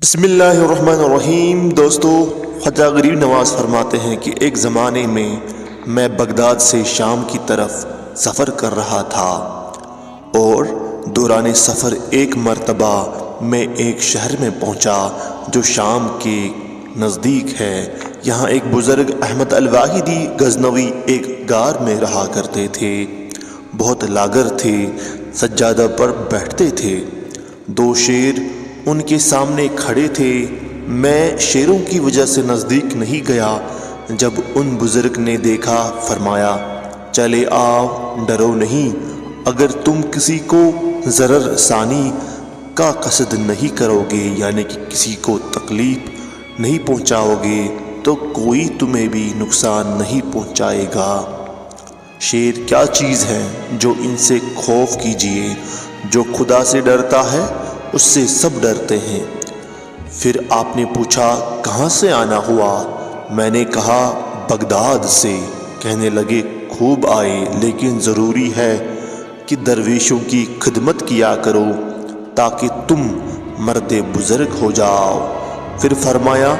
بسم اللہ الرحمن الرحیم۔ دوستو، خواجہ غریب نواز فرماتے ہیں کہ ایک زمانے میں بغداد سے شام کی طرف سفر کر رہا تھا اور دوران سفر ایک مرتبہ میں ایک شہر میں پہنچا جو شام کے نزدیک ہے۔ یہاں ایک بزرگ احمد الواحدی غزنوی ایک غار میں رہا کرتے تھے۔ بہت لاغر تھے، سجادہ پر بیٹھتے تھے۔ دو شیر ان کے سامنے کھڑے تھے۔ میں شیروں کی وجہ سے نزدیک نہیں گیا۔ جب ان بزرگ نے دیکھا فرمایا، چلے آؤ، ڈرو نہیں۔ اگر تم کسی کو ضرر ثانی کا قصد نہیں کرو گے، یعنی کہ کسی کو تکلیف نہیں پہنچاؤ گے، تو کوئی تمہیں بھی نقصان نہیں پہنچائے گا۔ شیر کیا چیز ہے جو ان سے خوف کیجیے۔ جو خدا سے ڈرتا ہے اس سے سب ڈرتے ہیں۔ پھر آپ نے پوچھا کہاں سے آنا ہوا؟ میں نے کہا بغداد سے۔ کہنے لگے خوب آئے، لیکن ضروری ہے کہ درویشوں کی خدمت کیا کرو تاکہ تم مرد بزرگ ہو جاؤ۔ پھر فرمایا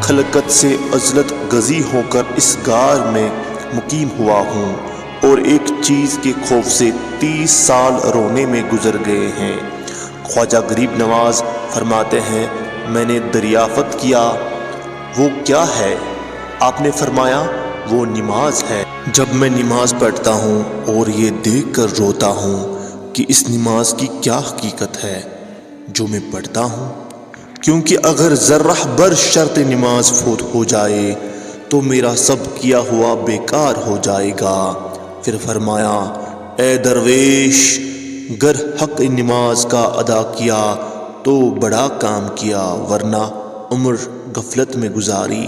خلقت سے عزلت گزی ہو کر اس غار میں مقیم ہوا ہوں اور ایک چیز کے خوف سے 30 سال رونے میں گزر گئے ہیں۔ خواجہ غریب نواز فرماتے ہیں میں نے دریافت کیا وہ کیا ہے؟ آپ نے فرمایا وہ نماز ہے۔ جب میں نماز پڑھتا ہوں اور یہ دیکھ کر روتا ہوں کہ اس نماز کی کیا حقیقت ہے جو میں پڑھتا ہوں، کیونکہ اگر ذرہ بر شرط نماز فوت ہو جائے تو میرا سب کیا ہوا بیکار ہو جائے گا۔ پھر فرمایا اے درویش، گر حق نماز کا ادا کیا تو بڑا کام کیا، ورنہ عمر غفلت میں گزاری۔